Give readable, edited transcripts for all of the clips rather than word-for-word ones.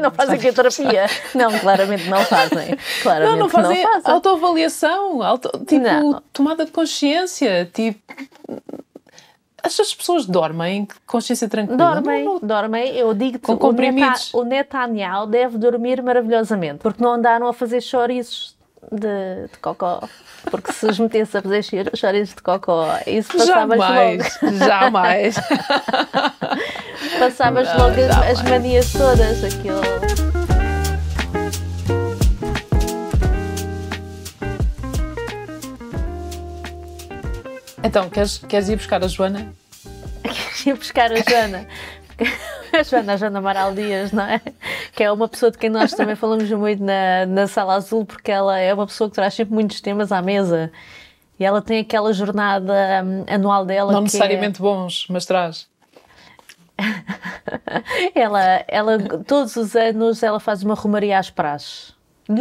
Não fazem quimioterapia. Não, claramente não fazem. Claramente não fazem autoavaliação, tomada de consciência, As pessoas dormem de consciência tranquila? Dormem. Eu digo-te, com comprimidos. O Netanyahu deve dormir maravilhosamente, porque não andaram a fazer chouriços de cocó. Porque se os metesse a fazer chouriços de cocó, isso passavas logo. Jamais. Passavas logo as manias todas, aquilo. Então, queres ir buscar a Joana? Queres ir buscar a Joana? A Joana Amaral Dias, não é? Que é uma pessoa de quem nós também falamos muito na Sala Azul, porque ela é uma pessoa que traz sempre muitos temas à mesa. E ela tem aquela jornada anual dela. Não necessariamente bons, mas traz. ela, todos os anos, ela faz uma romaria às praxes. E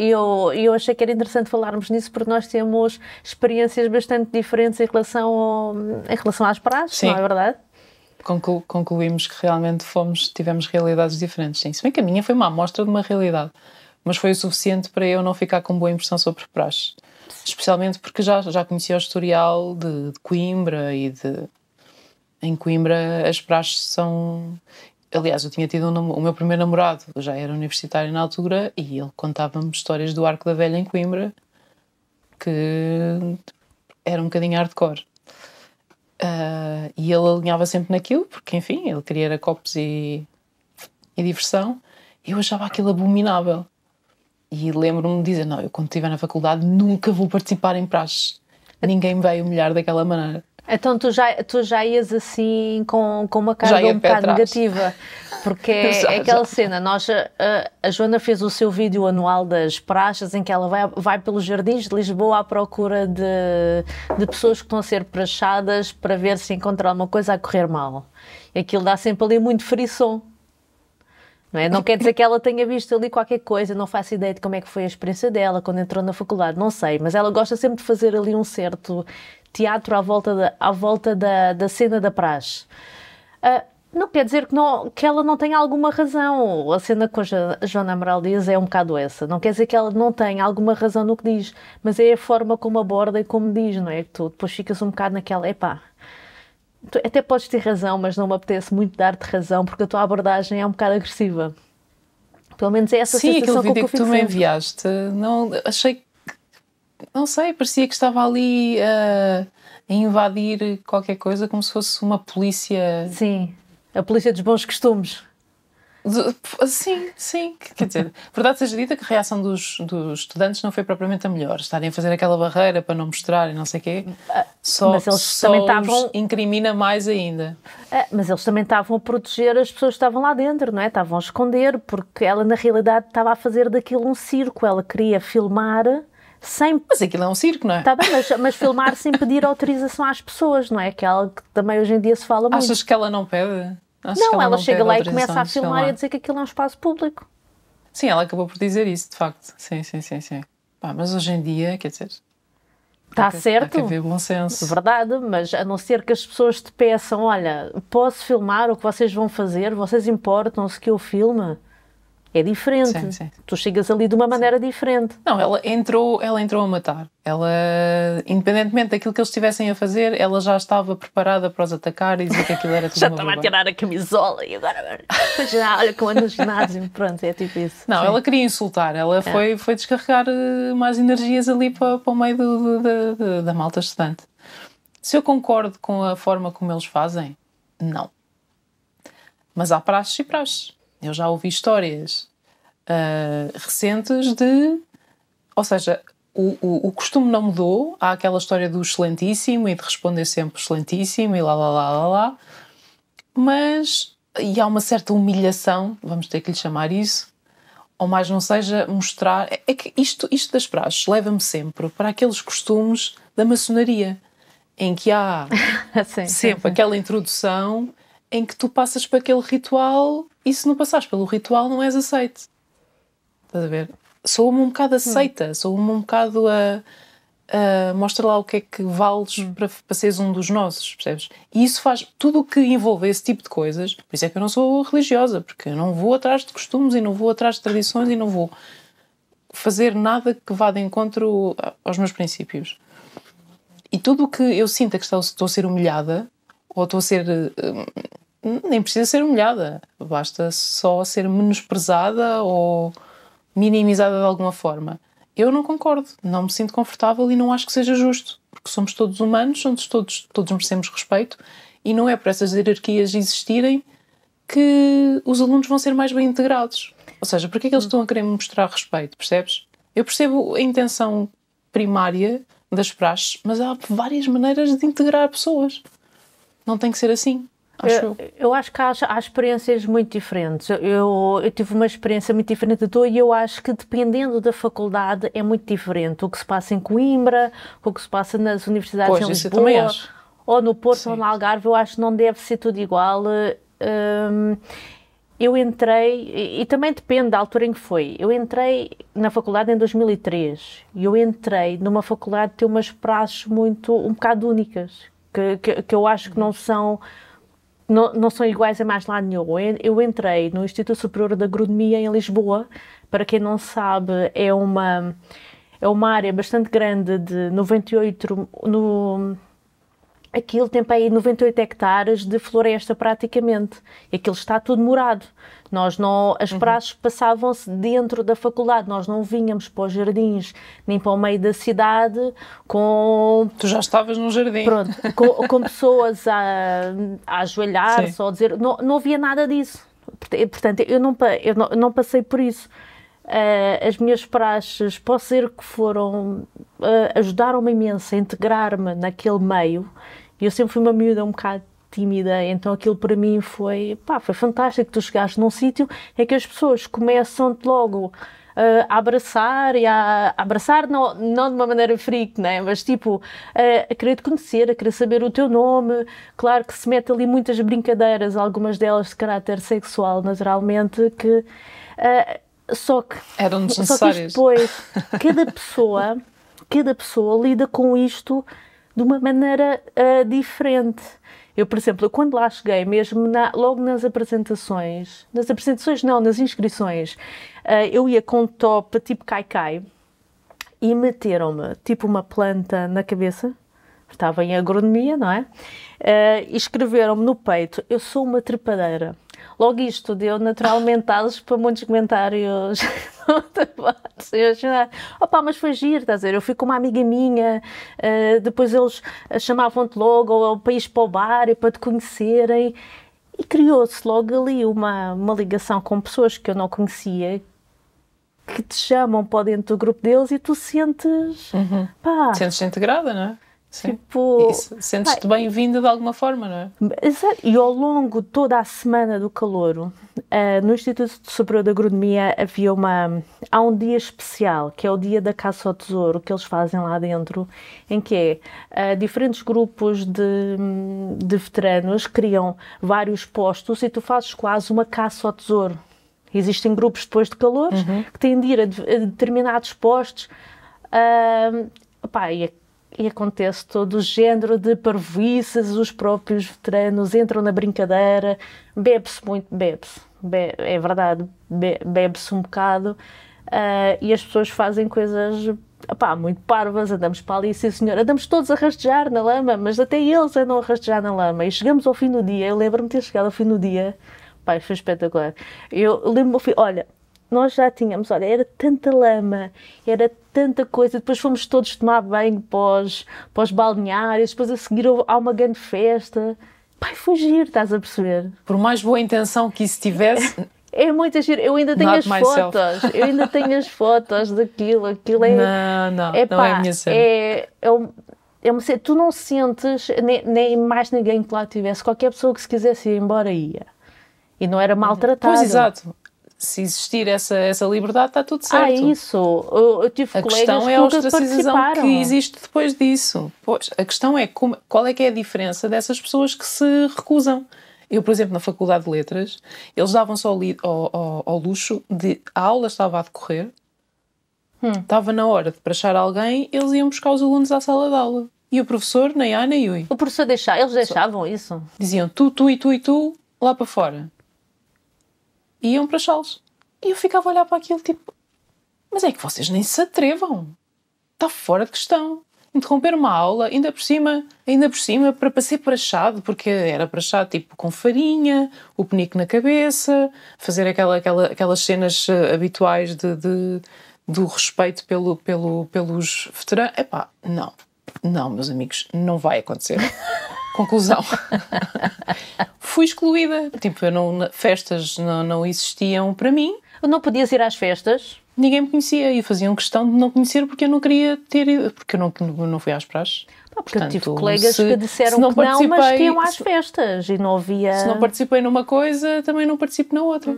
eu achei que era interessante falarmos nisso, porque nós temos experiências bastante diferentes em relação às praxes, sim. Não é verdade? Concluímos que realmente tivemos realidades diferentes. Sim, se bem que a minha foi uma amostra de uma realidade, mas foi o suficiente para eu não ficar com boa impressão sobre praxes. Especialmente porque já conhecia o historial de Coimbra em Coimbra as praxes são... Aliás, eu tinha tido o meu primeiro namorado, eu já era universitário na altura, e ele contava-me histórias do Arco da Velha em Coimbra que era um bocadinho hardcore. E ele alinhava sempre naquilo, porque, enfim, ele queria era copos e diversão, e eu achava aquilo abominável. E lembro-me de dizer, não, eu quando estiver na faculdade nunca vou participar em praxes. Ninguém me vai humilhar daquela maneira. Então tu já ias assim com uma carga um bocado negativa, porque é aquela cena, a Joana fez o seu vídeo anual das praxes, em que ela vai pelos jardins de Lisboa à procura de pessoas que estão a ser praxadas para ver se encontra alguma coisa a correr mal. E aquilo dá sempre ali muito frisson. Não quer dizer que ela tenha visto ali qualquer coisa, não faço ideia de como é que foi a experiência dela quando entrou na faculdade, não sei, mas ela gosta sempre de fazer ali um certo teatro à volta da cena da praxe. Não quer dizer que ela não tenha alguma razão. A cena com a Joana Amaral Dias é um bocado essa. Não quer dizer que ela não tenha alguma razão no que diz, mas é a forma como aborda e como diz, não é? Que tu depois ficas um bocado naquela, tu até podes ter razão, mas não me apetece muito dar-te razão, porque a tua abordagem é um bocado agressiva. Pelo menos é essa sensação que eu fico. Sim, aquele vídeo que tu me enviaste, achei... Não sei, parecia que estava ali a invadir qualquer coisa, como se fosse uma polícia... Sim, a polícia dos bons costumes. Sim. Quer dizer, verdade seja dita que a reação dos estudantes não foi propriamente a melhor. Estarem a fazer aquela barreira para não mostrar e não sei o quê, mas eles também estavam... incrimina mais ainda. Mas eles também estavam a proteger as pessoas que estavam lá dentro, não é? Estavam a esconder, porque ela na realidade estava a fazer daquilo um circo. Ela queria filmar... Mas aquilo é um circo, não é? Está bem, mas filmar sem pedir autorização às pessoas, não é? Que é algo que também hoje em dia se fala muito. Achas que ela não pede? Não, ela chega lá e começa a filmar e a dizer que aquilo é um espaço público. Sim, ela acabou por dizer isso, de facto. Sim. Mas hoje em dia, quer dizer... Está certo. Há que haver bom senso. Verdade, mas a não ser que as pessoas te peçam, olha, posso filmar o que vocês vão fazer? Vocês importam-se que eu filme? É diferente. Sim. Tu chegas ali de uma maneira diferente. Não, ela entrou a matar. Ela, independentemente daquilo que eles estivessem a fazer, ela já estava preparada para os atacar e dizer que aquilo era tudo já uma estava a tirar a camisola e agora já olha como anda no ginásio. Pronto, é tipo isso. Não, sim. Ela queria insultar. Ela foi descarregar mais energias ali para o meio da malta estudante. Se eu concordo com a forma como eles fazem, não. Mas há praxes e praxes. Eu já ouvi histórias recentes ou seja, o costume não mudou. Há aquela história do excelentíssimo e de responder sempre excelentíssimo e lá. Mas, e há uma certa humilhação, vamos ter que lhe chamar isso, ou mais não seja, mostrar... É que isto das praxes leva-me sempre para aqueles costumes da maçonaria, em que há sempre aquela introdução em que tu passas para aquele ritual e se não passares pelo ritual não és aceite. Estás a ver? Sou-me um bocado aceita, sou-me um bocado mostra lá o que é que vales para seres um dos nossos, percebes? E isso faz tudo o que envolve esse tipo de coisas. Por isso é que eu não sou religiosa, porque eu não vou atrás de costumes e não vou atrás de tradições e não vou fazer nada que vá de encontro aos meus princípios. E tudo o que eu sinto que estou a ser humilhada, ou estou a ser... nem precisa ser humilhada, basta só ser menosprezada ou minimizada de alguma forma. Eu não concordo, não me sinto confortável e não acho que seja justo, porque somos todos humanos, todos merecemos respeito e não é por essas hierarquias existirem que os alunos vão ser mais bem integrados. Ou seja, porque é que eles estão a querer mostrar respeito, percebes? Eu percebo a intenção primária das praxes, mas há várias maneiras de integrar pessoas. Não tem que ser assim. Eu acho que há experiências muito diferentes. Eu tive uma experiência muito diferente da tua e eu acho que dependendo da faculdade é muito diferente. O que se passa em Coimbra, o que se passa nas universidades em Lisboa, ou no Porto ou no Algarve, eu acho que não deve ser tudo igual. Eu entrei, e também depende da altura em que foi, eu entrei na faculdade em 2003 e eu entrei numa faculdade que tem umas praxes um bocado únicas, que eu acho que não são iguais a mais lado nenhum. Eu entrei no Instituto Superior de Agronomia em Lisboa. Para quem não sabe, é uma área bastante grande de 98... Aquilo tem para aí 98 hectares de floresta praticamente. E aquilo está tudo morado. As praxes passavam-se dentro da faculdade. Nós não vinhamos para os jardins, nem para o meio da cidade com... Tu já estavas no jardim. Pronto, com pessoas a ajoelhar-se ou a dizer... Não havia nada disso. Portanto, eu não passei por isso. As minhas praxes, posso dizer que ajudaram-me imenso a integrar-me naquele meio. Eu sempre fui uma miúda um bocado tímida, então aquilo para mim foi fantástico. Tu chegaste num sítio em que as pessoas começam-te logo a abraçar, não de uma maneira freak, né? Mas tipo, a querer te conhecer, a querer saber o teu nome. Claro que se mete ali muitas brincadeiras, algumas delas de caráter sexual, naturalmente, que... Só que depois, cada pessoa lida com isto de uma maneira diferente. Eu, por exemplo, quando lá cheguei, mesmo logo nas inscrições, eu ia com um top tipo cai-cai e meteram-me tipo uma planta na cabeça. Estava em agronomia, não é? E escreveram-me no peito: eu sou uma trepadeira. Logo isto deu naturalmente asos para muitos comentários. Mas foi giro, estás a dizer? Eu fui com uma amiga minha, depois eles chamavam-te logo ao país para o bar e para te conhecerem. E criou-se logo ali uma ligação com pessoas que eu não conhecia, que te chamam para dentro do grupo deles e tu sentes... Sentes-te integrada, não é? Sim. Tipo, sentes-te bem-vinda de alguma forma, não é? Exato. E ao longo de toda a semana do calouro, no Instituto Superior de Agronomia há um dia especial, que é o dia da caça ao tesouro, que eles fazem lá dentro, em que diferentes grupos de veteranos criam vários postos e tu fazes quase uma caça ao tesouro. Existem grupos depois de calores que têm de ir a determinados postos e acontece todo o género de parvoíces, os próprios veteranos entram na brincadeira, bebe-se muito, é verdade, bebe-se um bocado, e as pessoas fazem coisas muito parvas. Andamos para ali, sim senhor, andamos todos a rastejar na lama, mas até eles andam a rastejar na lama, e chegamos ao fim do dia. Eu lembro-me de ter chegado ao fim do dia, foi espetacular. Eu lembro-me, olha, nós já tínhamos, era tanta lama, era tanta coisa, depois fomos todos tomar banho pós balneários, depois a seguir há uma grande festa. Foi giro, estás a perceber? Por mais boa intenção que isso tivesse... É muito giro, eu ainda tenho as fotos daquilo, aquilo é... Não é a minha cena. Tu não sentes, nem mais ninguém que lá tivesse, qualquer pessoa que se quisesse ir embora ia. E não era maltratado. Pois, exato. Se existir essa liberdade, está tudo certo. Isso. Eu tive colegas que participaram. A questão é a ostracização que existe depois disso. Pois, a questão é qual é que é a diferença dessas pessoas que se recusam. Eu, por exemplo, na Faculdade de Letras, eles davam-se ao luxo de... A aula estava a decorrer Estava na hora de prachar alguém, eles iam buscar os alunos à sala de aula. E o professor, nem A nem Ui. O professor deixava, eles deixavam isso? Diziam tu e tu e tu, lá para fora. E iam prachá-los. E eu ficava a olhar para aquilo tipo, mas é que vocês nem se atrevam. Está fora de questão. Interromper uma aula, ainda por cima, para ser prachado, porque era prachado tipo com farinha, o penico na cabeça, fazer aquelas cenas habituais do respeito pelos veteranos. Epá, não, meus amigos, não vai acontecer. Conclusão. Fui excluída. Tipo, festas não existiam para mim. Não podias ir às festas? Ninguém me conhecia e faziam questão de não conhecer porque eu não queria ter ido, porque eu não fui às praxes. Porque portanto, eu tive colegas que disseram que não, mas que iam às festas e não havia... Se não participei numa coisa, também não participo na outra.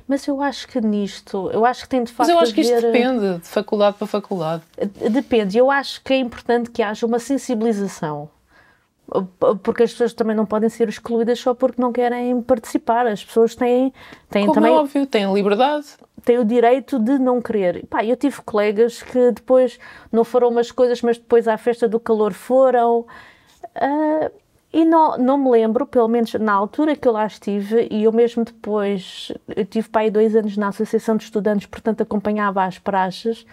Mas eu acho que nisto, eu acho que tem de facto. Mas eu acho que isto depende de faculdade para faculdade. Depende, eu acho que é importante que haja uma sensibilização. Porque as pessoas também não podem ser excluídas só porque não querem participar. As pessoas têm como também... é óbvio, têm liberdade. Têm o direito de não querer. Eu tive colegas que depois não foram umas coisas, mas depois à festa do calor foram. E não me lembro, pelo menos na altura que eu lá estive, e eu mesmo depois, eu tive para aí 2 anos na Associação de Estudantes, portanto acompanhava as praxes.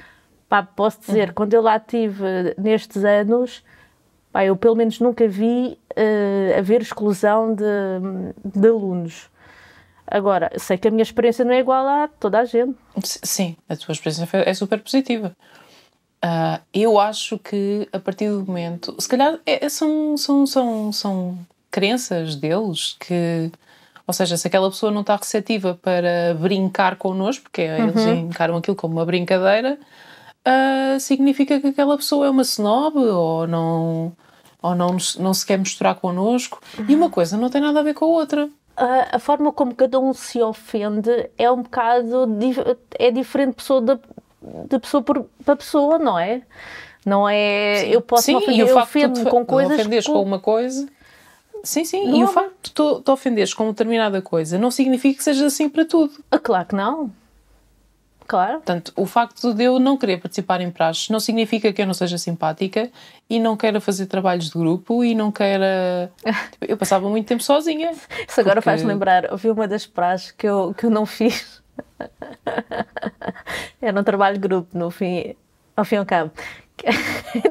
Posso dizer, quando eu lá estive nestes anos... eu pelo menos nunca vi haver exclusão de alunos. Agora, sei que a minha experiência não é igual a toda a gente. Sim, a tua experiência é super positiva. Eu acho que a partir do momento... Se calhar são crenças deles que... Ou seja, se aquela pessoa não está receptiva para brincar connosco, porque eles encaram aquilo como uma brincadeira, significa que aquela pessoa é uma snob ou não se quer misturar connosco. E uma coisa não tem nada a ver com a outra. A forma como cada um se ofende é um bocado... É diferente de pessoa para pessoa, não é? Não é... Sim. Eu posso me ofender, eu ofendo-me com coisas... ofenderes com uma coisa... Sim, e o facto de te ofenderes com determinada coisa não significa que seja assim para tudo. Claro que não. Claro. Portanto, o facto de eu não querer participar em praxes não significa que eu não seja simpática e não queira fazer trabalhos de grupo e não queira... Eu passava muito tempo sozinha. Isso agora faz-me lembrar, houve uma das praxes que eu não fiz. Era um trabalho de grupo, ao fim e ao cabo.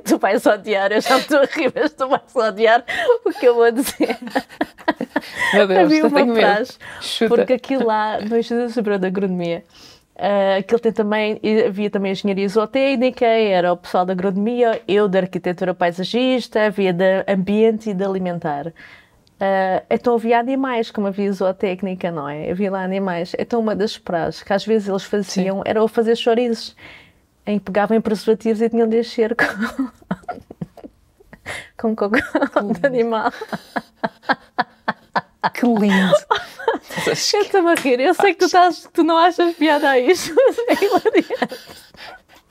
Tu vais odiar, eu já estou a rir, mas tu vais odiar o que eu vou dizer. Meu Deus, havia uma tenho praxe, medo. porque aquilo lá, no Instituto Superior de Agronomia, aquilo havia também a engenharia zootécnica, era o pessoal da agronomia, eu da arquitetura paisagista, havia da ambiente e da alimentar. Então havia animais, como havia zootécnica, não é? Havia lá animais. Então uma das praxes que às vezes eles faziam era o fazer chouriços, em que pegavam em preservativos e tinham de encher com cocô de animal. Que lindo! Eu estou-me a rir. Eu sei que tu não achas piada a isto, mas é hilariante.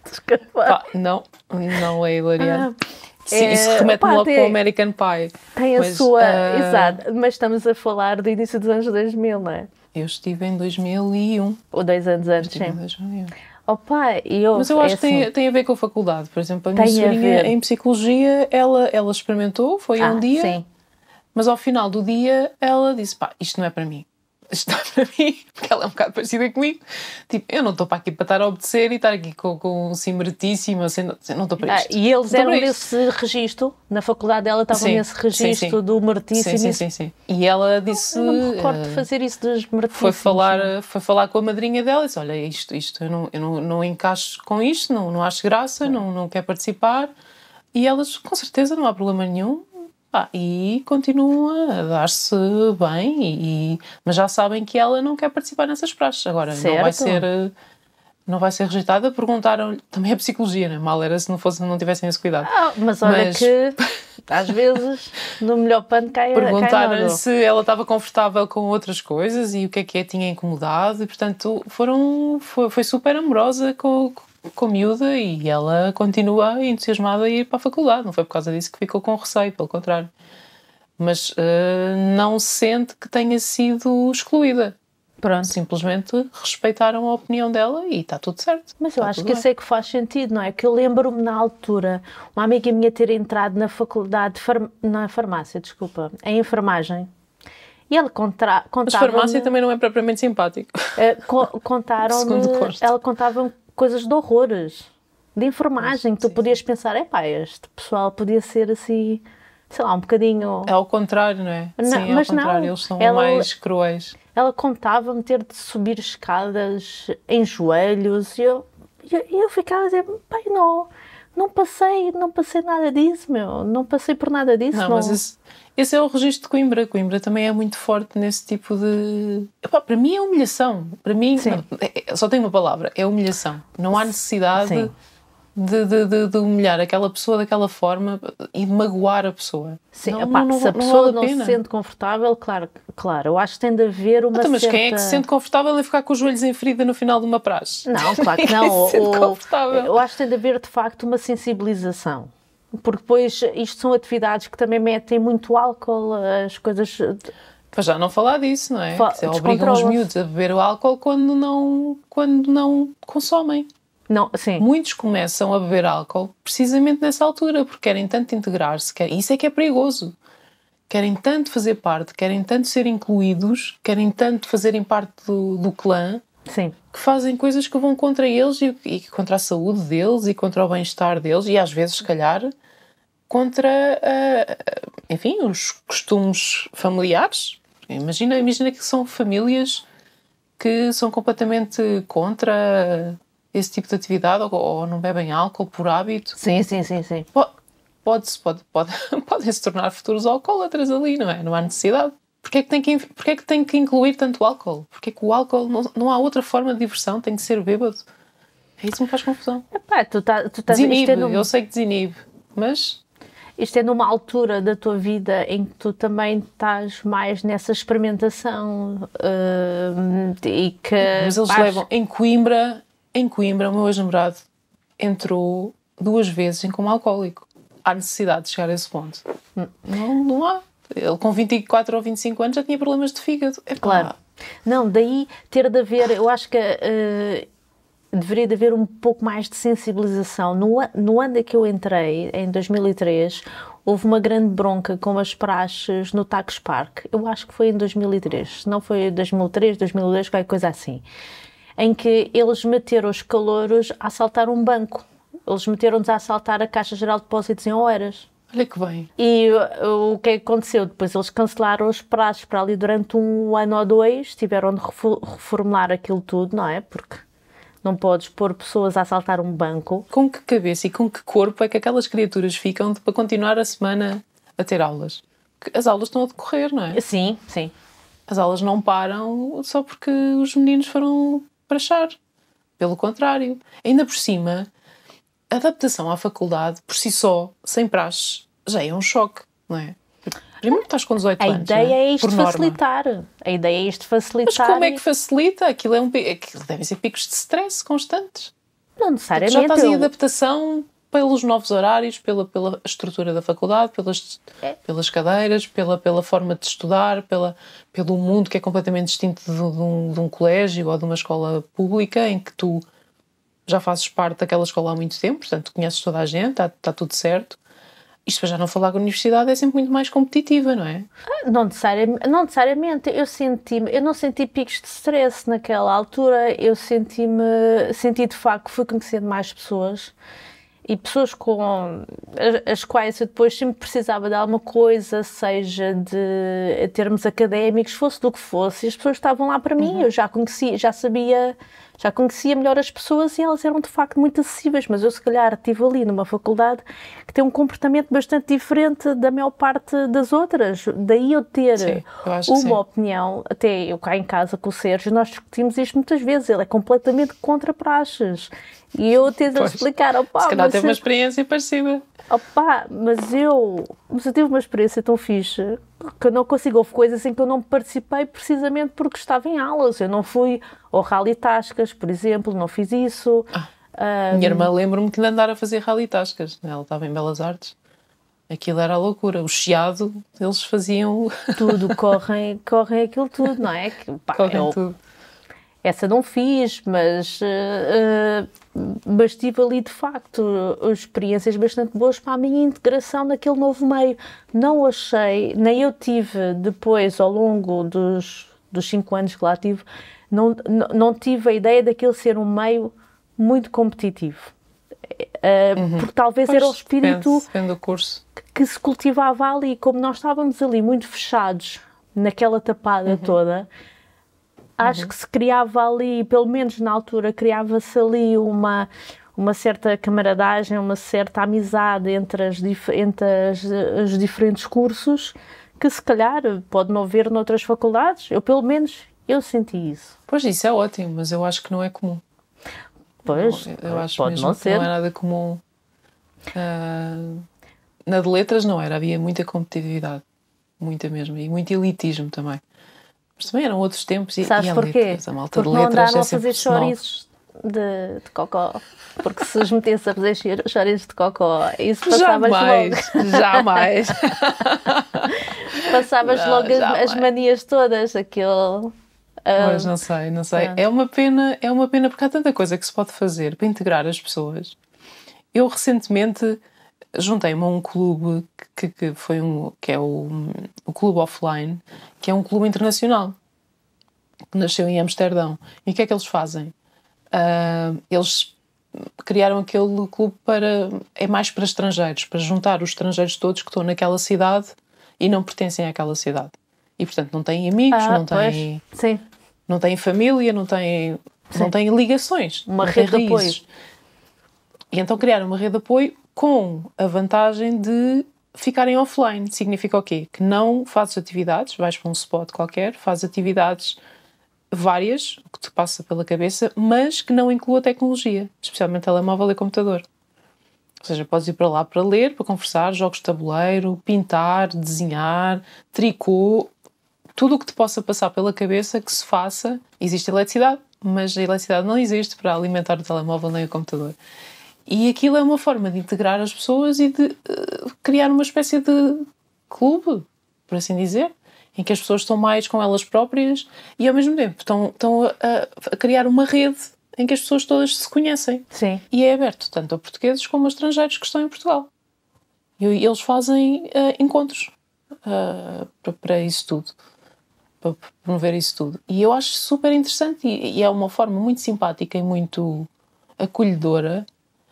Desculpa. Não é hilariante. Isso remete-me logo para o American Pie. Tem a sua... Exato. Mas estamos a falar do início dos anos 2000, não é? Eu estive em 2001. Ou 2 anos antes, sim. Em 2001. Mas eu acho que tem a ver com a faculdade. Por exemplo, a minha sobrinha em psicologia, ela experimentou, foi um dia... Sim. Mas ao final do dia ela disse, isto não é para mim. Isto não é para mim, porque ela é um bocado parecida comigo. Tipo, eu não estou para aqui para estar a obedecer e estar aqui com um simeritíssimo, assim, não estou para isto. E eles eram nesse registro, na faculdade dela estavam nesse registro do meritíssimo. Sim. E ela disse... Eu não me recordo de fazer isso dos meritíssimos. Foi falar com a madrinha dela e disse, olha, isto eu não encaixo com isto, não acho graça, não quero participar. E elas, com certeza, não há problema nenhum. E continuam a dar-se bem, mas já sabem que ela não quer participar nessas praxes. Agora, não vai ser rejeitada. Perguntaram-lhe, também é psicologia, né? Mal era se não tivessem esse cuidado. Mas olha que, às vezes, no melhor pano cai perguntaram-lhe se ela estava confortável com outras coisas e o que é tinha incomodado. E, portanto, foi super amorosa com a miúda e ela continua entusiasmada a ir para a faculdade. Não foi por causa disso que ficou com receio, pelo contrário. Mas não sente que tenha sido excluída. Pronto. Simplesmente respeitaram a opinião dela e está tudo certo. Mas eu acho que isso é que faz sentido, não é? Que eu lembro-me na altura, uma amiga minha ter entrado na faculdade, na farmácia, desculpa, em enfermagem. E ela contava. Mas farmácia também não é propriamente simpático. Ela contava coisas de horrores, de enfermagem, que tu podias pensar, este pessoal podia ser assim, sei lá, um bocadinho... É ao contrário, não é? Não, sim, mas ao contrário, não, eles são mais cruéis. Ela contava-me ter de subir escadas em joelhos e eu ficava a dizer, pai, não passei nada disso, não passei por nada disso. Não, mas esse é o registro de Coimbra. Coimbra também é muito forte nesse tipo de... Epá, para mim é humilhação. Para mim, só tem uma palavra, é humilhação. Não há necessidade de humilhar aquela pessoa daquela forma e de magoar a pessoa. Sim, se a pessoa não se sente confortável, claro, eu acho que tem de haver uma mas quem é que se sente confortável em ficar com os joelhos em ferida no final de uma praxe? Não, claro que não. Eu acho que tem de haver, de facto, uma sensibilização. Porque depois isto são atividades que também metem muito álcool, as coisas... Para já não falar disso, não é? Obrigam os miúdos a beber o álcool quando não consomem. Não, sim. Muitos começam a beber álcool precisamente nessa altura, porque querem tanto integrar-se, isso é que é perigoso. Querem tanto fazer parte, querem tanto ser incluídos, querem tanto fazerem parte do clã, sim, que fazem coisas que vão contra eles e contra a saúde deles e contra o bem-estar deles e às vezes, se calhar, contra, enfim, os costumes familiares. Imagina que são famílias que são completamente contra esse tipo de atividade ou não bebem álcool por hábito. Sim. Podem se tornar futuros alcoólatras ali, não é? Não há necessidade. Porquê é que tem que incluir tanto álcool? Porquê é que o álcool não há outra forma de diversão? Tem que ser bêbado? É isso que me faz confusão. Tu estás desinibe, eu sei que desinibe, mas... Isto é numa altura da tua vida em que tu também estás mais nessa experimentação e que... Mas eles levam... Em Coimbra, o meu ex-namorado entrou 2 vezes como alcoólico. Há necessidade de chegar a esse ponto? Não há. Ele com 24 ou 25 anos já tinha problemas de fígado. Claro. Não, daí ter de haver... Eu acho que deveria de haver um pouco mais de sensibilização. No ano em que eu entrei, em 2003, houve uma grande bronca com as praxes no Tagus Park. Eu acho que foi em 2003. Se não foi em 2003, 2002, qualquer coisa assim. Em que eles meteram os calouros a assaltar um banco. Eles meteram-nos a assaltar a Caixa Geral de Depósitos em Oeiras. Olha que bem. E o que aconteceu? Depois eles cancelaram os prazos para ali durante 1 ano ou 2, tiveram de reformular aquilo tudo, não é? Porque não podes pôr pessoas a assaltar um banco. Com que cabeça e com que corpo é que aquelas criaturas ficam para continuar a semana a ter aulas? Porque as aulas estão a decorrer, não é? Sim. As aulas não param só porque os meninos foram prachar. Pelo contrário. Ainda por cima, a adaptação à faculdade, por si só, sem praxe, já é um choque, não é? Primeiro estás com 18 anos. A ideia é isto facilitar. Mas como é que facilita? Aquilo devem ser picos de stress constantes. Não necessariamente. Já estás em adaptação pelos novos horários, pela estrutura da faculdade, pelas cadeiras, pela forma de estudar, pelo mundo que é completamente distinto de um colégio ou de uma escola pública em que tu já fazes parte daquela escola há muito tempo, portanto conheces toda a gente, está tudo certo. Isto para já não falar que a universidade é sempre muito mais competitiva, não é? Não necessariamente. Eu não senti picos de stress naquela altura. Eu senti de facto, fui conhecendo mais pessoas e pessoas com as quais eu depois sempre precisava de alguma coisa, seja de termos académicos, fosse do que fosse, e as pessoas estavam lá para mim, eu já conhecia melhor as pessoas e elas eram de facto muito acessíveis, mas eu se calhar estive ali numa faculdade que tem um comportamento bastante diferente da maior parte das outras, daí eu ter uma opinião, até eu cá em casa com o Sérgio, nós discutimos isto muitas vezes, ele é completamente contra praxes, e eu tento explicar, se calhar teve uma experiência parecida. Mas eu tive uma experiência tão fixe que eu não consigo, houve coisas em que eu não participei precisamente porque estava em aulas, eu não fui ao Rally Tascas, por exemplo, não fiz isso. Minha irmã, lembro-me que de andar a fazer Rally Tascas, ela estava em Belas Artes, aquilo era a loucura, o chiado, eles faziam... Tudo, correm aquilo tudo, não é? Correm tudo. essa não fiz, mas tive ali de facto experiências bastante boas para a minha integração naquele novo meio. Não achei, nem eu tive depois ao longo dos 5 anos que lá tive, não tive a ideia daquilo ser um meio muito competitivo. Porque talvez era o espírito depende do curso que se cultivava ali, como nós estávamos ali muito fechados naquela tapada toda, acho que se criava ali, pelo menos na altura, criava-se ali uma certa camaradagem, uma certa amizade entre os diferentes cursos, que se calhar pode não haver noutras faculdades. Pelo menos, eu senti isso. Pois, isso é ótimo, mas eu acho que não é comum. Pois, eu acho pode mesmo não que ser. não é nada comum. Na de letras não era, havia muita competitividade, muita mesmo, e muito elitismo também. Mas também eram outros tempos. Sabes e porquê? Letras, a malta porque de letras não andaram é a fazer chouriços de cocó. Porque se os metesse a fazer chouriços de cocó, isso passavas logo. Jamais. Passavas logo as manias todas, aquilo... Pois, não sei. É uma pena porque há tanta coisa que se pode fazer para integrar as pessoas. Eu recentemente juntei-me a um clube que é o Clube Offline, que é um clube internacional que nasceu em Amsterdão. E o que é que eles fazem? Eles criaram aquele clube mais para estrangeiros, para juntar os estrangeiros todos que estão naquela cidade e não pertencem àquela cidade. E, portanto, não têm amigos, não têm família, não têm ligações. Uma rede de apoio. E então criaram uma rede de apoio com a vantagem de ficarem offline. Significa o quê? Que não fazes atividades, vais para um spot qualquer, fazes atividades várias, o que te passa pela cabeça, mas que não inclua tecnologia, especialmente telemóvel e computador. Ou seja, podes ir para lá para ler, para conversar, jogos de tabuleiro, pintar, desenhar, tricô, tudo o que te possa passar pela cabeça que se faça. Existe eletricidade, mas a eletricidade não existe para alimentar o telemóvel nem o computador. E aquilo é uma forma de integrar as pessoas e de criar uma espécie de clube, por assim dizer, em que as pessoas estão mais com elas próprias e ao mesmo tempo estão a criar uma rede em que as pessoas todas se conhecem. Sim. E é aberto tanto a portugueses como a estrangeiros que estão em Portugal. E eles fazem encontros para isso tudo, para promover isso tudo. E eu acho super interessante e é uma forma muito simpática e muito acolhedora.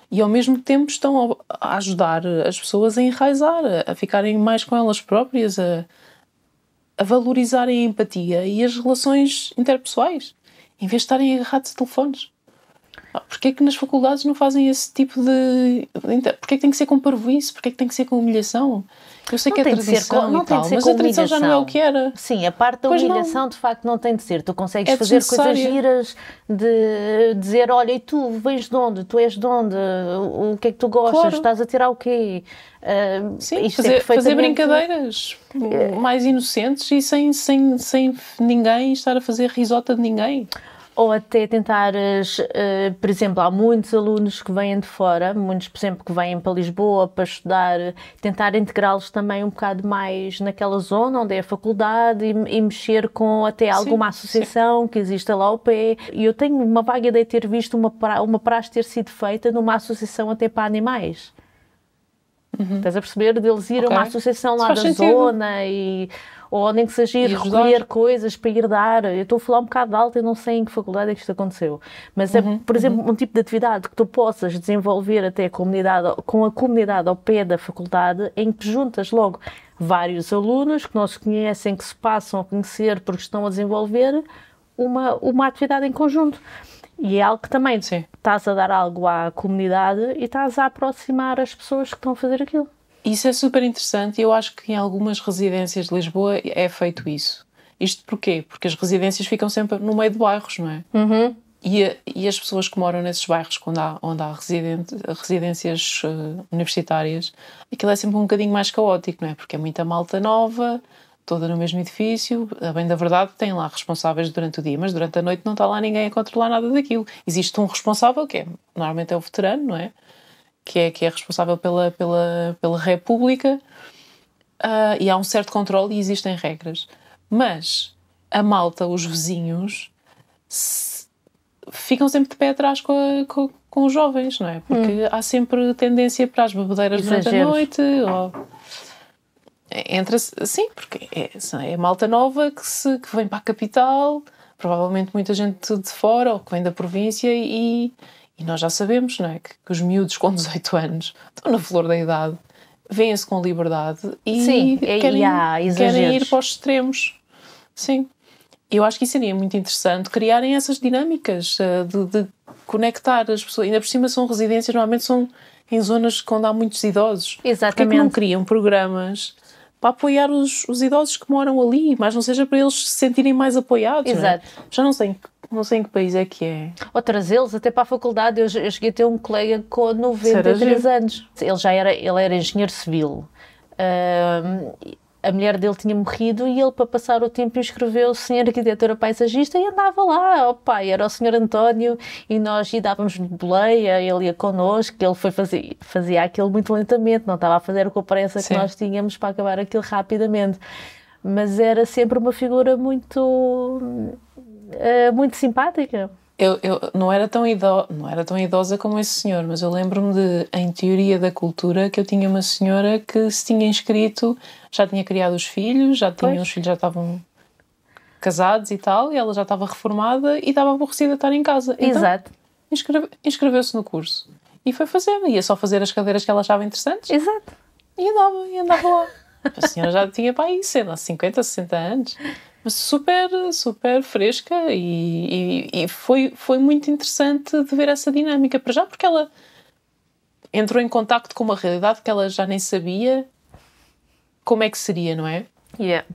E ao mesmo tempo estão a ajudar as pessoas a enraizar, a ficarem mais com elas próprias, a valorizarem a empatia e as relações interpessoais, em vez de estarem agarrados a telefones. Porquê é que nas faculdades não fazem esse tipo de... Porquê é que tem que ser com parvoíce? Porquê é que tem que ser com humilhação? Eu sei que é tradição e tal, mas a tradição já não é o que era. Sim, a parte da humilhação de facto não tem de ser. Tu consegues fazer coisas giras de dizer, olha, e tu vens de onde? Tu és de onde? O que é que tu gostas? Claro. Estás a tirar o quê? Sim, fazer brincadeiras mais inocentes e sem ninguém estar a fazer risota de ninguém. Ou até tentares, por exemplo, há muitos alunos que vêm de fora, muitos, por exemplo, que vêm para Lisboa para estudar, tentar integrá-los também um bocado mais naquela zona onde é a faculdade e mexer com até alguma associação que exista lá ao pé. E eu tenho uma vaga ideia de ter visto uma praxe ter sido feita numa associação até para animais. Estás a perceber? Deles ir a uma associação lá da zona ou nem que seja ir recolher coisas para ir dar. Eu estou a falar um bocado de alto, eu não sei em que faculdade é que isto aconteceu. Mas é, por exemplo, um tipo de atividade que tu possas desenvolver até com a comunidade ao pé da faculdade, em que juntas logo vários alunos que não se conhecem, que se passam a conhecer porque estão a desenvolver uma atividade em conjunto. E é algo que também estás a dar algo à comunidade e estás a aproximar as pessoas que estão a fazer aquilo. Isso é super interessante e eu acho que em algumas residências de Lisboa é feito isso. Isto porquê? Porque as residências ficam sempre no meio de bairros, não é? E as pessoas que moram nesses bairros, onde há residências universitárias, aquilo é sempre um bocadinho mais caótico, não é? Porque é muita malta nova, toda no mesmo edifício. A bem da verdade, tem lá responsáveis durante o dia, mas durante a noite não está lá ninguém a controlar nada daquilo. Existe um responsável, normalmente é o veterano, não é? Que é responsável pela República, e há um certo controle e existem regras. Mas a malta, os vizinhos, ficam sempre de pé atrás com os jovens, não é? Porque há sempre tendência para as bebedeiras durante a noite, ou... Sim, porque é malta nova que vem para a capital, provavelmente muita gente de fora ou que vem da província e nós já sabemos, não é? Que os miúdos com 18 anos estão na flor da idade, veem-se com liberdade e querem ir para os extremos. Sim. Eu acho que isso seria muito interessante, criarem essas dinâmicas de conectar as pessoas. Ainda por cima são residências, normalmente são em zonas onde há muitos idosos. Exatamente. Porquê é que não criam programas para apoiar os idosos que moram ali, mas não seja para eles se sentirem mais apoiados? Exato. Não é? Já não sei em que país é que é. Ou trazê-los até para a faculdade. Eu cheguei a ter um colega com 93 anos. Ele era engenheiro civil. A mulher dele tinha morrido e ele, para passar o tempo, inscreveu-se em arquitetura paisagista e andava lá. O pai era o senhor António e nós dávamos boleia, ele ia connosco, ele fazia aquilo muito lentamente, não estava a fazer com a pressa que nós tínhamos para acabar aquilo rapidamente. Mas era sempre uma figura muito simpática. Eu não era tão idosa como esse senhor, mas eu lembro-me em Teoria da Cultura, que eu tinha uma senhora que se tinha inscrito, já tinha criado os filhos, os filhos já estavam casados e tal, e ela já estava reformada e estava aborrecida a estar em casa. Exato. Então, inscreveu-se no curso. E foi fazendo, ia só fazer as cadeiras que ela achava interessantes. Exato. E andava lá. A senhora já tinha para aí, sei lá, 50, 60 anos. Mas super, super fresca e foi muito interessante de ver essa dinâmica. Para já porque ela entrou em contacto com uma realidade que ela já nem sabia como é que seria, não é? Yeah.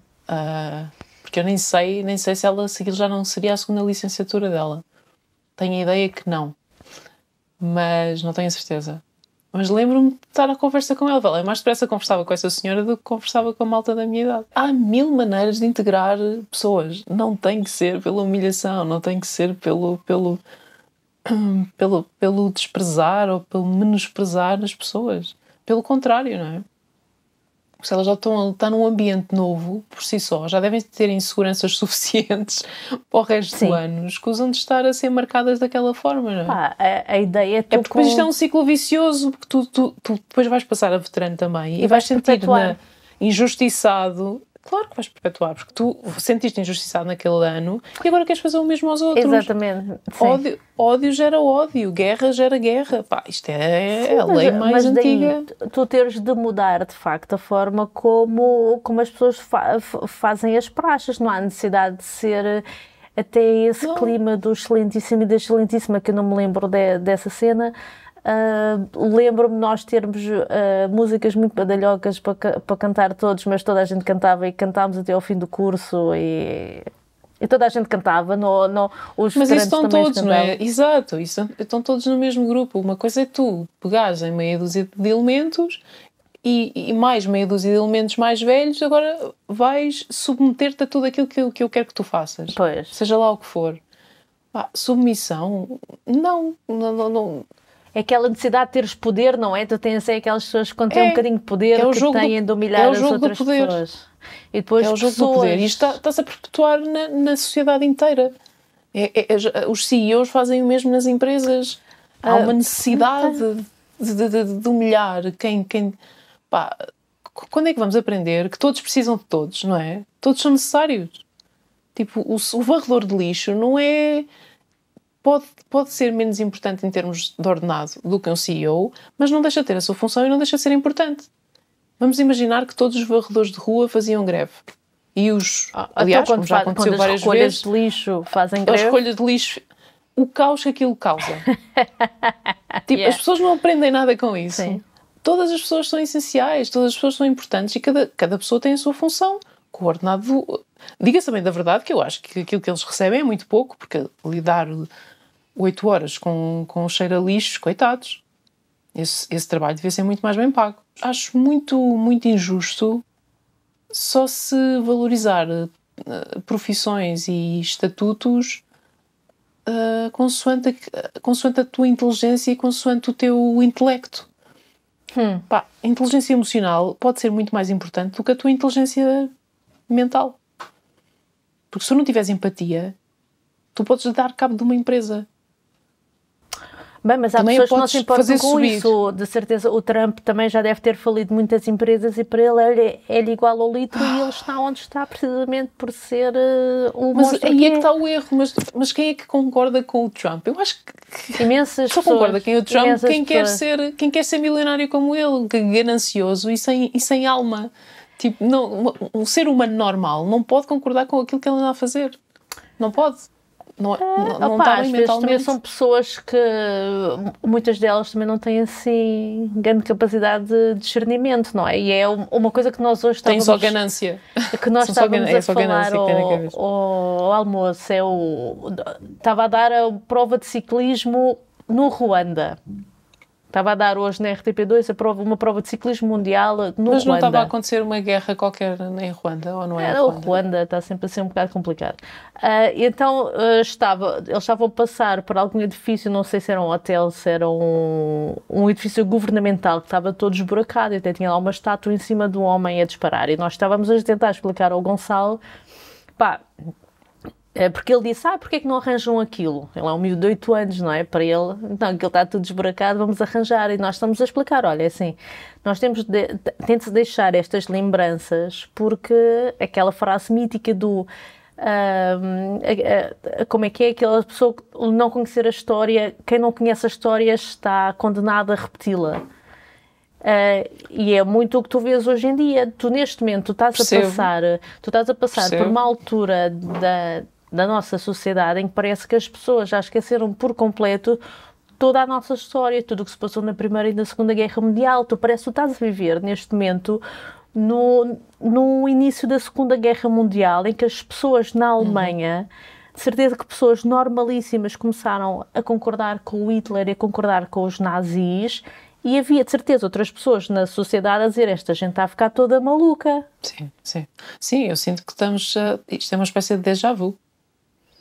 Porque eu nem sei se aquilo já não seria a segunda licenciatura dela. Tenho a ideia que não. Mas não tenho a certeza. Mas lembro-me de estar a conversa com ela. Ela mais depressa conversava com essa senhora do que conversava com a malta da minha idade. Há 1000 maneiras de integrar pessoas. Não tem que ser pela humilhação, não tem que ser pelo desprezar ou pelo menosprezar as pessoas. Pelo contrário, não é? Se elas já estão num ambiente novo, por si só, já devem ter inseguranças suficientes para o resto do ano, escusam de estar a ser marcadas daquela forma, não é? A ideia é porque depois isto é um ciclo vicioso, porque tu depois vais passar a veterano também e vais sentir injustiçado. Claro que vais perpetuar, porque tu sentiste injustiçado naquele ano e agora queres fazer o mesmo aos outros. Exatamente. Ódio gera ódio, guerra gera guerra. Pá, isto é a lei mais antiga. Daí, tu teres de mudar, de facto, a forma como as pessoas fazem as praxes. Não há necessidade de ser até esse clima do excelentíssimo e da excelentíssima, que eu não me lembro dessa cena. Lembro-me de nós termos músicas muito badalhocas para cantar todos, mas toda a gente cantava e cantámos até ao fim do curso e toda a gente cantava. Mas isso estão todos, não é? Exato, estão todos no mesmo grupo. Uma coisa é tu pegares em meia dúzia de elementos e mais meia dúzia de elementos mais velhos, agora vais submeter-te a tudo aquilo que eu quero que tu faças. Pois. Seja lá o que for. Submissão? Não. É aquela necessidade de teres poder, não é? Tu tens aquelas pessoas que quando têm um bocadinho de poder que têm de humilhar as outras pessoas. E depois é o jogo do poder. E isto está-se a perpetuar na sociedade inteira. Os CEOs fazem o mesmo nas empresas. Há uma necessidade de humilhar quem... Quando é que vamos aprender que todos precisam de todos, não é? Todos são necessários. Tipo, o varredor de lixo não é... Pode ser menos importante em termos de ordenado do que um CEO, mas não deixa de ter a sua função e não deixa de ser importante. Vamos imaginar que todos os varredores de rua faziam greve. E aliás, como já aconteceu várias vezes, as recolhas de lixo fazem greve. As recolhas de lixo, o caos que aquilo causa. As pessoas não aprendem nada com isso. Sim. Todas as pessoas são essenciais, todas as pessoas são importantes e cada pessoa tem a sua função. Com o ordenado... Diga-se também da verdade que eu acho que aquilo que eles recebem é muito pouco, porque lidar 8 horas com cheiro a lixo, coitados. Esse trabalho devia ser muito mais bem pago. Acho muito, muito injusto só se valorizar profissões e estatutos consoante a tua inteligência e consoante o teu intelecto. A inteligência emocional pode ser muito mais importante do que a tua inteligência mental. Porque se tu não tiveres empatia, tu podes dar cabo de uma empresa. Bem, mas há pessoas que não se importam com isso. De certeza, o Trump também já deve ter falido muitas empresas e para ele é igual ao litro e ele está onde está precisamente por ser o monstro. Mas aí é que está o erro. Mas quem é que concorda com o Trump? Eu acho que imensas só pessoas, concorda com o Trump quem quer ser milionário como ele, ganancioso e sem alma. Tipo, não, um ser humano normal não pode concordar com aquilo que ele anda a fazer. Não pode. Não está bem mentalmente. Também são pessoas que muitas delas também não têm assim grande capacidade de discernimento, não é? E é uma coisa que nós hoje estávamos... Tem só ganância. Que nós estávamos a falar ao almoço. Estava a dar a prova de ciclismo no Ruanda. Estava a dar hoje na RTP2 uma prova de ciclismo mundial no Ruanda. Mas não estava a acontecer uma guerra qualquer em Ruanda, ou não é? O Ruanda está sempre a ser um bocado complicado. Então, eles estavam a passar por algum edifício, não sei se era um hotel, se era um edifício governamental que estava todo esburacado e até tinha lá uma estátua em cima de um homem a disparar. E nós estávamos a tentar explicar ao Gonçalo, porque ele disse, porque é que não arranjam aquilo? Ele é um miúdo de 8 anos, não é? Para ele, então, aquilo está tudo desburacado, vamos arranjar. E nós estamos a explicar, olha, assim, nós tem-se deixar estas lembranças, porque aquela frase mítica do... como é que é aquela pessoa que não conhecer a história, quem não conhece a história está condenado a repeti-la. E é muito o que tu vês hoje em dia. Tu, neste momento, estás a passar por uma altura da nossa sociedade em que parece que as pessoas já esqueceram por completo toda a nossa história, tudo o que se passou na Primeira e na Segunda Guerra Mundial. Tu estás a viver neste momento no início da Segunda Guerra Mundial, em que as pessoas na Alemanha, de certeza que pessoas normalíssimas começaram a concordar com o Hitler e a concordar com os nazis, e havia de certeza outras pessoas na sociedade a dizer, esta gente está a ficar toda maluca. Sim, eu sinto que isto é uma espécie de déjà vu.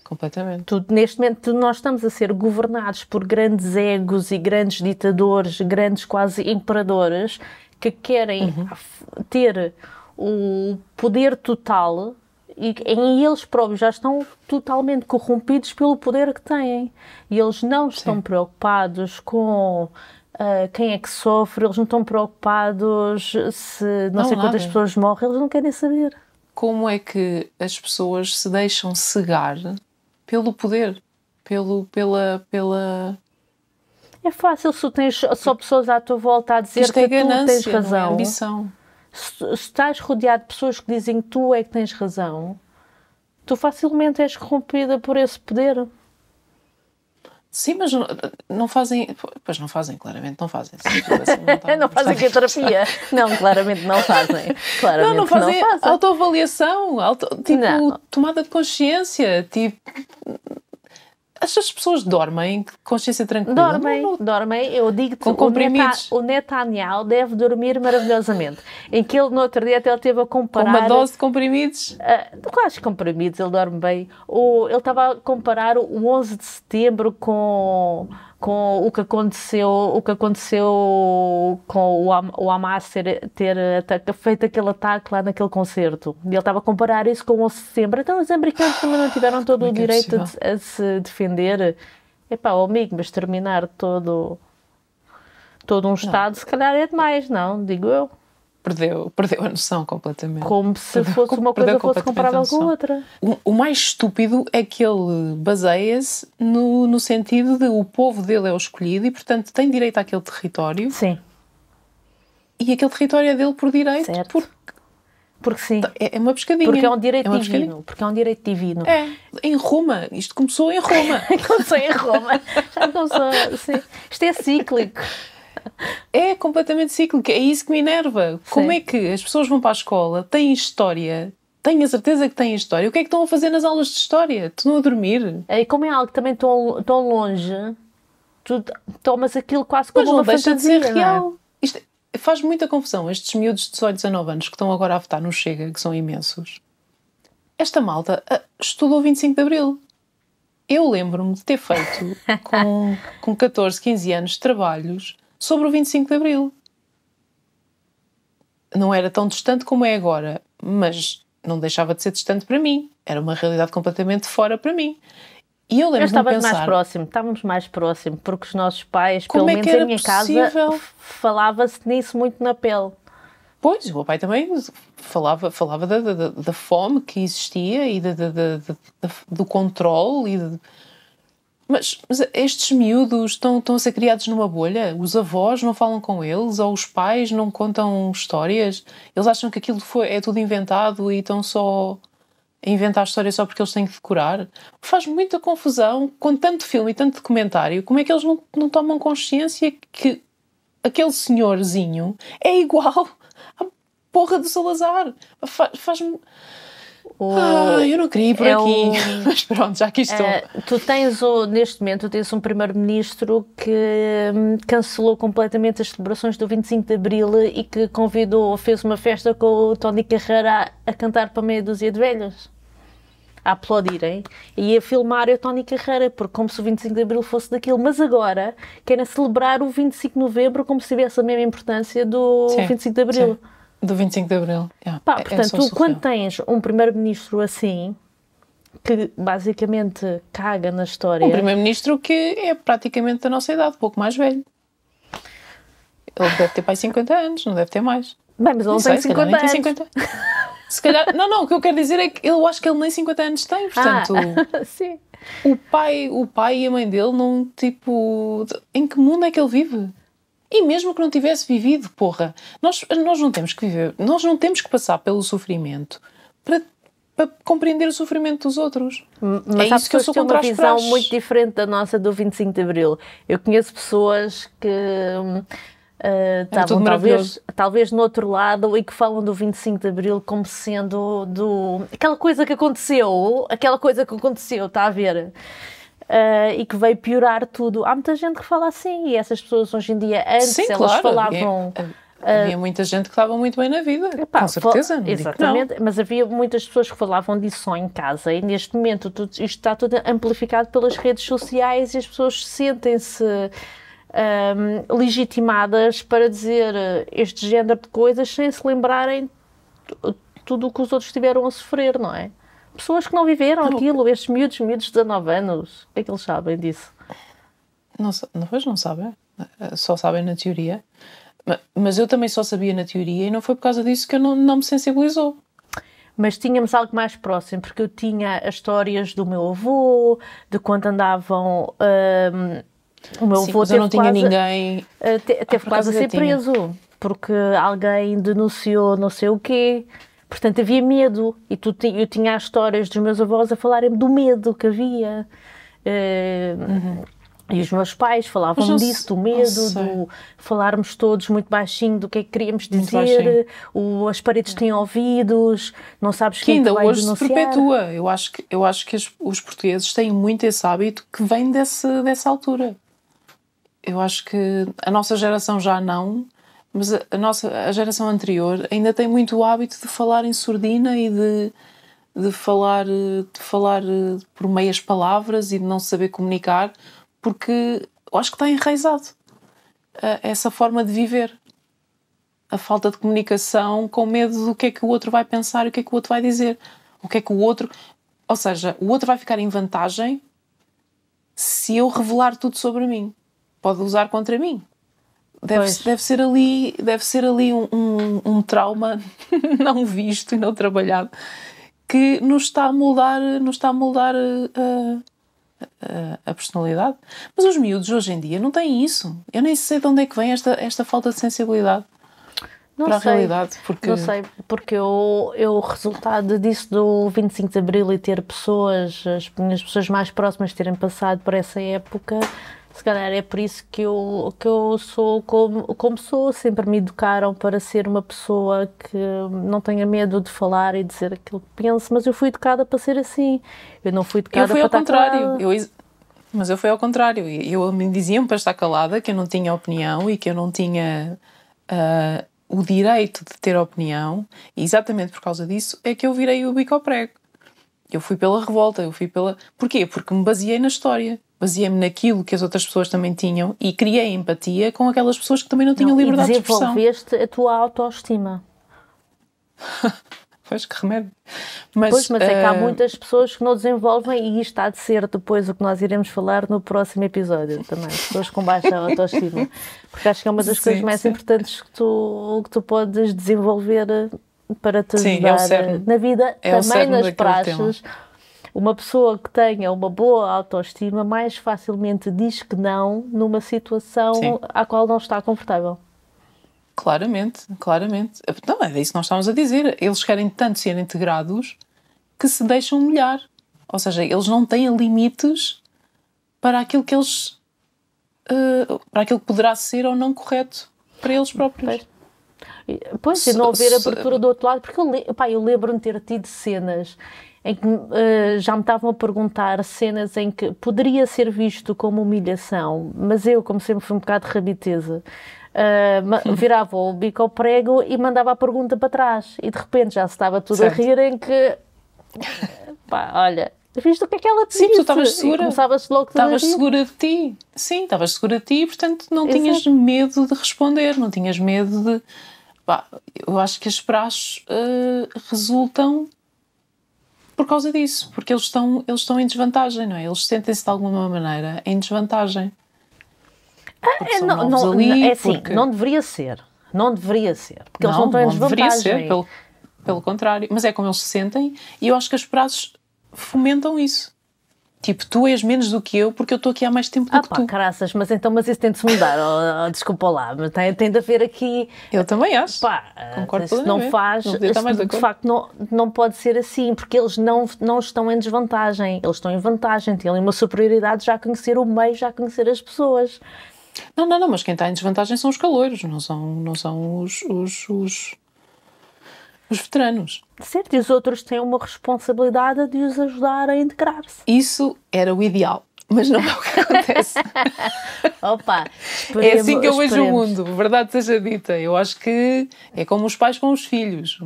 Completamente. Neste momento nós estamos a ser governados por grandes egos e grandes ditadores, grandes quase imperadores, que querem ter o poder total e eles próprios já estão totalmente corrompidos pelo poder que têm. E eles não estão preocupados com quem é que sofre, eles não estão preocupados se não sei quantas pessoas morrem, eles não querem saber. Como é que as pessoas se deixam cegar pelo poder, pela... É fácil se tu tens só pessoas à tua volta a dizer que tu tens razão. Não é ambição. Se estás rodeado de pessoas que dizem que tu é que tens razão, tu facilmente és corrompida por esse poder. Sim, mas não fazem... Pois não fazem, claramente não fazem. Não fazem terapia. Não, claramente não fazem. Claramente não fazem autoavaliação, tomada de consciência, As pessoas dormem de consciência tranquila? Dormem. Eu digo-te, com comprimidos. O Netanyahu deve dormir maravilhosamente. Em que ele, no outro dia, até ele teve a comparar... Com uma dose de comprimidos? Quase comprimidos, ele dorme bem. Ele estava a comparar o 11 de setembro com o que aconteceu com o Hamas ter feito aquele ataque lá naquele concerto. E ele estava a comparar isso com o 11 de setembro. Então os americanos também não tiveram todo o direito a se defender. Amigo, mas terminar todo um Estado, se calhar é demais, não? Digo eu. Perdeu a noção completamente. Como se fosse uma coisa fosse comparável com a outra. O mais estúpido é que ele baseia-se no sentido de o povo dele é o escolhido e, portanto, tem direito àquele território. Sim. E aquele território é dele por direito. Certo. Porque sim. É uma pescadinha. Porque é um direito divino. Em Roma. Isto começou em Roma. Começou em Roma. Já começou, sim. Isto é cíclico. É completamente cíclico, é isso que me enerva. Sim. Como é que as pessoas vão para a escola, têm história, tenho a certeza que têm história, o que é que estão a fazer nas aulas de história? Estão a dormir? E como é algo também tão longe, tu tomas aquilo quase como uma fantasia. Mas não deixa de ser real. Isto faz muita confusão, estes miúdos de 18, 19 anos que estão agora a votar no Chega, que são imensos. Esta malta estudou 25 de Abril. Eu lembro-me de ter feito, com 14, 15 anos, trabalhos sobre o 25 de Abril. Não era tão distante como é agora, mas não deixava de ser distante para mim. Era uma realidade completamente fora para mim. E eu lembro-me de pensar... Estávamos mais próximo, porque os nossos pais, pelo menos em minha casa, falava-se nisso muito na pele. Pois, o meu pai também falava da fome que existia e do controle. Mas estes miúdos estão a ser criados numa bolha? Os avós não falam com eles? Ou os pais não contam histórias? Eles acham que aquilo é tudo inventado e estão só a inventar a história só porque eles têm que decorar? Faz muita confusão, com tanto filme e tanto documentário, como é que eles não tomam consciência que aquele senhorzinho é igual à porra do Salazar? Faz-me... eu não queria ir por aqui, mas pronto, já aqui estou. Neste momento, tens um primeiro-ministro que cancelou completamente as celebrações do 25 de Abril e que fez uma festa com o Tony Carreira a cantar para meia dúzia de velhas, a aplaudirem, e a filmar o Tony Carreira, porque como se o 25 de Abril fosse daquilo, mas agora querem celebrar o 25 de Novembro como se tivesse a mesma importância do 25 de Abril. Sim. Do 25 de Abril. Portanto, tu quando tens um primeiro-ministro assim, que basicamente caga na história... Um primeiro-ministro que é praticamente da nossa idade, pouco mais velho. Ele deve ter 50 anos, não deve ter mais. Bem, mas ele não tem 50 anos. 50. Se calhar... Não, o que eu quero dizer é que eu acho que ele nem 50 anos tem, portanto... Sim. O pai e a mãe dele não, tipo... Em que mundo é que ele vive? E mesmo que não tivesse vivido, porra, nós não temos que viver, nós não temos que passar pelo sofrimento para compreender o sofrimento dos outros. Mas isso que eu sou contra as praxes. Uma visão muito diferente da nossa do 25 de Abril. Eu conheço pessoas que estavam talvez no outro lado e que falam do 25 de Abril como sendo aquela coisa que aconteceu, está a ver? E que veio piorar tudo. Há muita gente que fala assim, e essas pessoas hoje em dia, antes elas falavam... Havia muita gente que estava muito bem na vida, com certeza. Exatamente, mas havia muitas pessoas que falavam disso só em casa, e neste momento isto está tudo amplificado pelas redes sociais e as pessoas sentem-se legitimadas para dizer este género de coisas sem se lembrarem tudo o que os outros tiveram a sofrer, não é? Pessoas que não viveram aquilo, estes miúdos de 19 anos, o que é que eles sabem disso? Não sabem, só sabem na teoria. Mas eu também só sabia na teoria e não foi por causa disso que eu não me sensibilizou. Mas tínhamos algo mais próximo, porque eu tinha as histórias do meu avô, de quando andavam... o meu avô teve não tinha ninguém... Teve quase a ser preso, porque alguém denunciou não sei o quê... Portanto, havia medo, e eu tinha as histórias dos meus avós a falarem do medo que havia. E os meus pais falavam disso, do medo, de falarmos todos muito baixinho do que é que queríamos dizer, as paredes têm ouvidos, não sabes quem ainda vai hoje denunciar. Se perpetua. Eu acho que os portugueses têm muito esse hábito que vem dessa altura. Eu acho que a nossa geração já não... Mas a geração anterior ainda tem muito o hábito de falar em surdina e de falar por meias palavras e de não saber comunicar, porque eu acho que está enraizado essa forma de viver. A falta de comunicação com medo do que é que o outro vai pensar e o que é que o outro vai dizer. O que é que o outro... Ou seja, o outro vai ficar em vantagem se eu revelar tudo sobre mim. Pode usar contra mim. Deve ser ali um trauma não visto e não trabalhado que nos está a moldar a personalidade. Mas os miúdos hoje em dia não têm isso. Eu nem sei de onde é que vem esta falta de sensibilidade para a realidade. Não sei, porque o resultado disso do 25 de Abril e ter as minhas pessoas mais próximas terem passado por essa época... Se calhar é por isso que eu sou como sou. Sempre me educaram para ser uma pessoa que não tenha medo de falar e dizer aquilo que penso, mas eu fui educada para ser assim. Eu não fui educada para estar calada. Mas eu fui ao contrário. Eu me diziam para estar calada, que eu não tinha opinião e que eu não tinha o direito de ter opinião. E exatamente por causa disso é que eu virei o bico ao prego. Eu fui pela revolta, Porquê? Porque me baseei na história. Baseei-me naquilo que as outras pessoas também tinham e criei empatia com aquelas pessoas que também não tinham liberdade de expressão. E desenvolveste a tua autoestima. Pois, que remédio. Mas é que há muitas pessoas que não desenvolvem, e isto há de ser depois o que nós iremos falar no próximo episódio também, pessoas com baixa autoestima, porque acho que é uma das coisas mais importantes que tu podes desenvolver para te ajudar na vida, também nas praxes. Uma pessoa que tenha uma boa autoestima mais facilmente diz que não numa situação à qual não está confortável. Claramente. Não, é isso que nós estamos a dizer. Eles querem tanto ser integrados que se deixam humilhar. Ou seja, eles não têm limites para aquilo que eles... para aquilo que poderá ser ou não correto para eles próprios. Pois, e não haver abertura do outro lado. Porque eu lembro-me de ter tido cenas em que já me estavam a perguntar cenas em que poderia ser visto como humilhação, mas eu, como sempre fui um bocado de rabiteza, virava o bico ao prego e mandava a pergunta para trás e de repente já se estava tudo a rir em que olha, viste o que é que ela te disse? Sim, tu estavas segura. Começavas logo estavas segura de ti. Sim, estavas segura de ti e portanto não tinhas medo de responder, não tinhas medo de... eu acho que as praxes resultam por causa disso, porque eles estão em desvantagem, não é? Eles sentem-se de alguma maneira em desvantagem. Não deveria ser. Não deveria ser. Porque eles não estão em desvantagem. Deveria ser, pelo contrário. Mas é como eles se sentem e eu acho que as praxes fomentam isso. Tipo, tu és menos do que eu porque eu estou aqui há mais tempo do que tu. Caraças, mas isso tem de se mudar. Desculpa lá, mas tem de haver aqui... Eu também acho. Concordo se não faz, de facto não pode ser assim, porque eles não estão em desvantagem. Eles estão em vantagem, têm ali uma superioridade já a conhecer o meio, já a conhecer as pessoas. Não, mas quem está em desvantagem são os caloiros, não são os veteranos. Certo, e os outros têm uma responsabilidade de os ajudar a integrar-se. Isso era o ideal, mas não é o que acontece. É assim que eu vejo o mundo, verdade seja dita. Eu acho que é como os pais com os filhos.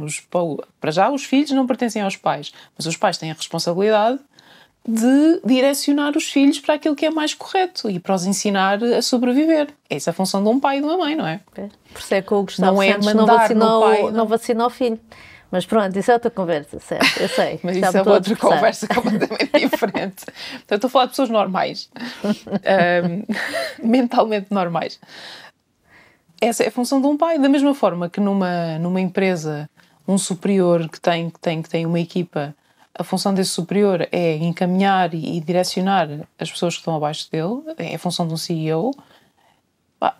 Para já, os filhos não pertencem aos pais, mas os pais têm a responsabilidade de direcionar os filhos para aquilo que é mais correto e para os ensinar a sobreviver. Essa é a função de um pai e de uma mãe, não é? Por isso é que o Gustavo Santos não vacinou o filho. Mas pronto, isso é outra conversa, certo? Eu sei. Mas isso é outra conversa completamente diferente. Então, eu estou a falar de pessoas normais. Mentalmente normais. Essa é a função de um pai. Da mesma forma que numa empresa, um superior que tem uma equipa, a função desse superior é encaminhar e direcionar as pessoas que estão abaixo dele, é a função de um CEO.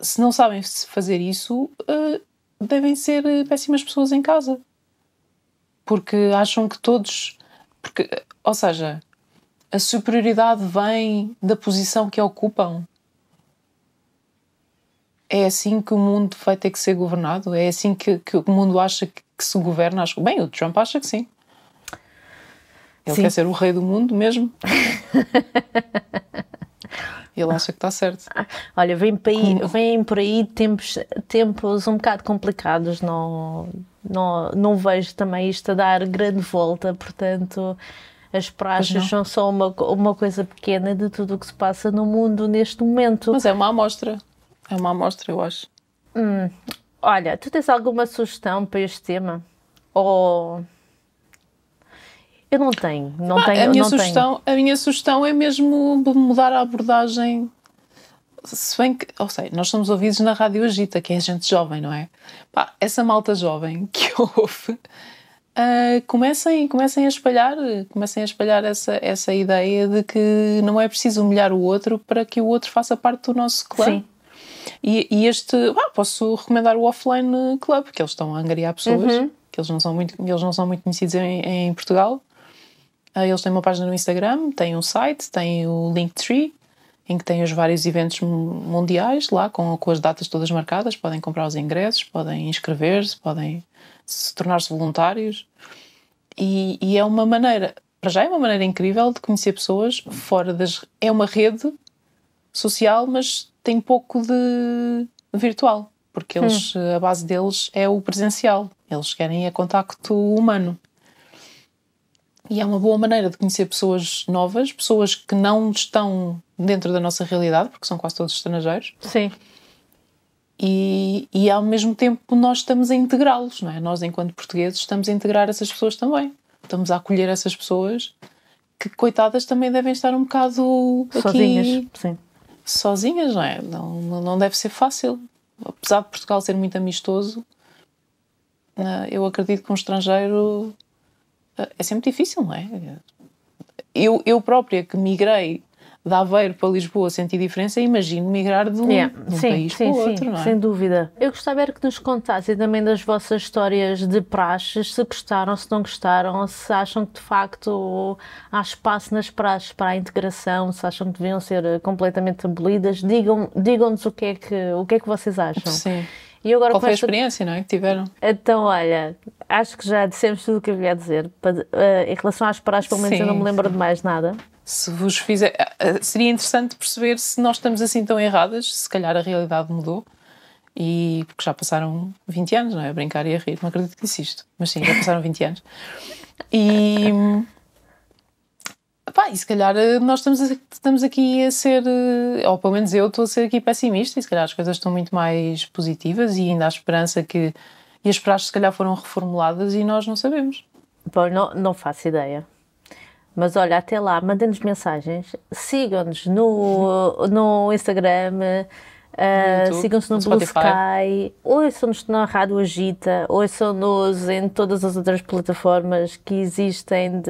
Se não sabem fazer isso, devem ser péssimas pessoas em casa. Porque acham que todos... ou seja, a superioridade vem da posição que ocupam. É assim que o mundo vai ter que ser governado? É assim que o mundo acha que se governa? Bem, o Trump acha que sim. Ele quer ser o rei do mundo mesmo. Ele acha que está certo. Olha, vêm por aí tempos um bocado complicados. Não vejo também isto a dar grande volta. Portanto, as praxes são só uma coisa pequena de tudo o que se passa no mundo neste momento. Mas é uma amostra. É uma amostra, eu acho. Olha, tu tens alguma sugestão para este tema? Ou... Eu não tenho. A minha sugestão é mesmo mudar a abordagem. Se bem que, nós somos ouvidos na Rádio Agita, que é gente jovem, não é? Essa malta jovem que ouve, comecem a espalhar essa ideia de que não é preciso humilhar o outro para que o outro faça parte do nosso clã. Sim. E posso recomendar o Offline Club, porque eles estão a angariar pessoas, que eles não são muito conhecidos em Portugal. Eles têm uma página no Instagram, têm um site, têm o Linktree, em que têm os vários eventos mundiais lá, com as datas todas marcadas. Podem comprar os ingressos, podem inscrever-se, podem tornar-se voluntários. E é uma maneira, para já é uma maneira incrível de conhecer pessoas fora das... É uma rede social, mas tem pouco de virtual, porque eles, a base deles é o presencial. Eles querem contacto humano. E é uma boa maneira de conhecer pessoas novas, pessoas que não estão dentro da nossa realidade, porque são quase todos estrangeiros. Sim. E ao mesmo tempo nós estamos a integrá-los, não é? Nós, enquanto portugueses, estamos a integrar essas pessoas também. Estamos a acolher essas pessoas que, coitadas, também devem estar um bocado sozinhas, aqui, sim. Sozinhas, não é? Não deve ser fácil. Apesar de Portugal ser muito amistoso, eu acredito que um estrangeiro é sempre difícil, não é? Eu própria, que migrei de Aveiro para Lisboa, senti diferença, imagino migrar de um país para o outro, não é? Sem dúvida. Eu gostava era que nos contassem também das vossas histórias de praxes, se gostaram, se não gostaram, se acham que de facto há espaço nas praxes para a integração, se acham que deviam ser completamente abolidas. Digam-nos o que é que vocês acham. Sim. E agora qual foi a experiência, não é, que tiveram? Então, olha, acho que já dissemos tudo o que havia a dizer. Em relação às praxes, pelo menos eu não me lembro de mais nada. Se vos fizer... Seria interessante perceber se nós estamos assim tão erradas, se calhar a realidade mudou, e porque já passaram 20 anos, não é? A brincar e a rir, não acredito que disse isto, mas sim, já passaram 20 anos. E se calhar nós estamos aqui a ser, ou pelo menos eu estou a ser aqui pessimista, e se calhar as coisas estão muito mais positivas e ainda há esperança que... E as praxes se calhar foram reformuladas e nós não sabemos. Bom, não faço ideia. Mas olha, até lá, mandem-nos mensagens, sigam-nos no Instagram, sigam-nos no Blue Sky, ouçam-nos na Rádio Agita, ouçam-nos em todas as outras plataformas que existem,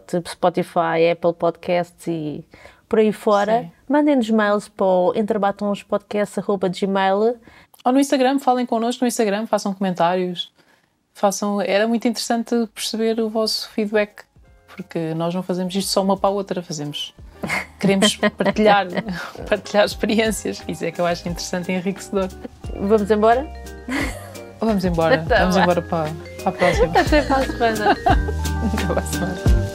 tipo Spotify, Apple Podcasts e por aí fora. Sim. Mandem-nos mails para o entrebatonspodcast@gmail.com. Ou no Instagram, falem connosco no Instagram, façam comentários, era muito interessante perceber o vosso feedback, porque nós não fazemos isto só uma para a outra, queremos partilhar experiências, isso é que eu acho interessante e enriquecedor. Vamos embora? Vamos embora, vamos embora para a próxima. Até para a semana. Até para a semana.